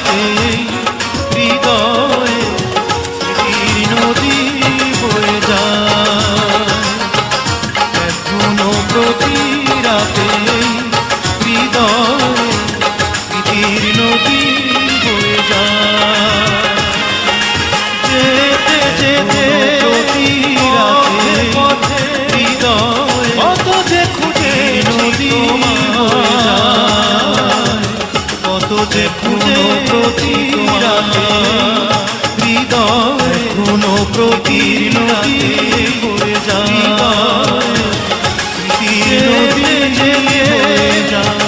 রাতে হৃদয়ে স্মৃতির নদী বয়ে যায়। এখনো প্রতি রাতে হৃদয়ে স্মৃতির নদী বয়ে যায়। যেতে যেতে প্রতি রাতে পথে হৃদয়ে কত যে খুঁজে নদী বয়ে যায়। কত যে খুঁজে প্রতি রাতে হৃদয়ে কোনো প্রতি নদী বয়ে যায়। স্মৃতির নদী যে বয়ে যায়।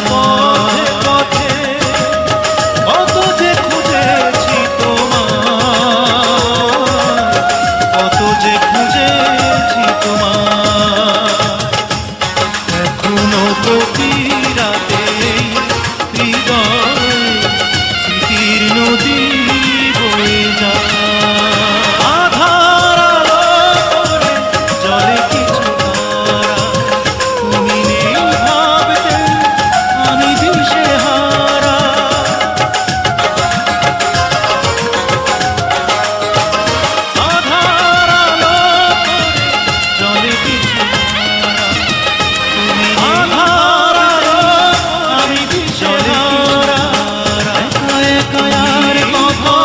পথে কত যে খুঁজেছি তোমার, কত যে খুঁজেছি তোমার। এখনো প্রতি রাতে হৃদয়ে স্মৃতির নদী বয়ে যায়। আধার আলো করে জলে কিছু তারা, তুমি নেই ভাবতে আমি দিশেহারা। আধার আলো করে জলে কিছু তারা, তুমি আধার আলো আমি দিশেহারা। একা একা আর কথা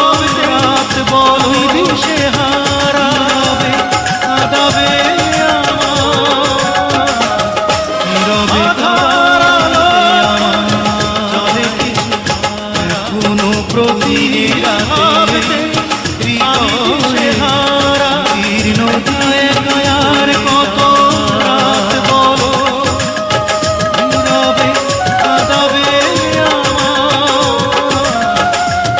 রাত বলো দিশেহারা। কাঁদাবে আমার নীরবে আধার আলো জলে কিছু তারা, কোনো প্রতি রাতে হৃদয়ে হারা নদী। একা আর কত রাত বলো নীরবে কাঁদাবে আমার,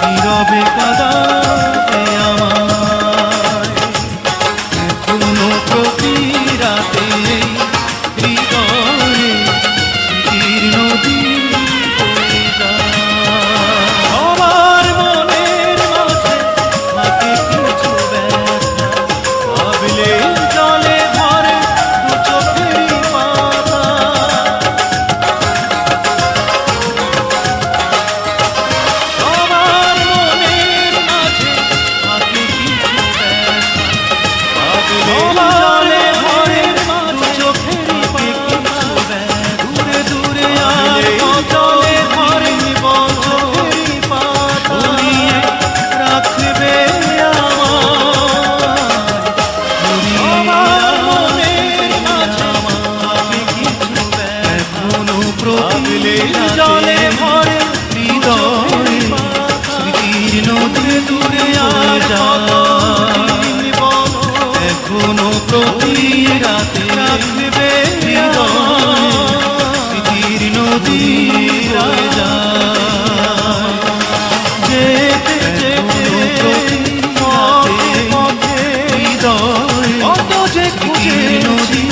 নীরবে কাঁদাবে আমার। এখনো প্রতি রাতে হৃদয়ে স্মৃতির নদী বয়ে যায়। সবার মনের মাঝে থাকে কিছু ব্যথা, ভাবলে জলে ভরে দু চোখেরই পাতা। সবার মনের মাঝে থাকে কিছু ব্যথা, ভাবলে জলে ভরে দু চোখেরই পাতা। দূরে দূরে আর জলে ভরে চোখেরই পাতা। ঘুরিয়ে রাখবে আমার, সবার মনের মাঝে থাকে কিছু ব্যথা। এখনো প্রতি জলে ভরে হৃদয়ে স্মৃতির নদী দূরে আর যায়। এখনো প্রতি রাতে রাখবে হৃদয়ে স্মৃতির নদী বয়ে যায়। যেতে যেতে পথে পথে হৃদয়ে কত যে খুঁজে নদী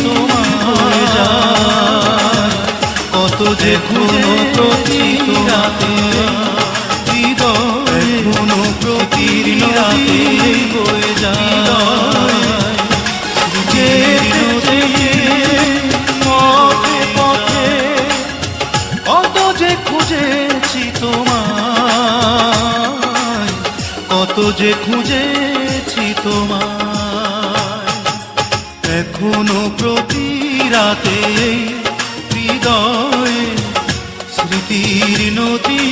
বয়ে যায়। কত যে কোনো প্রতি রাতে হৃদয়ে কোনো প্রতি রাতে বয়ে যায়। যেতে যেতে পথে পথে কত যে খুঁজেছি তোমায়, কত যে খুঁজেছি তোমায়। এখনো প্রতি রাতে হৃদয়ে স্মৃতির নদী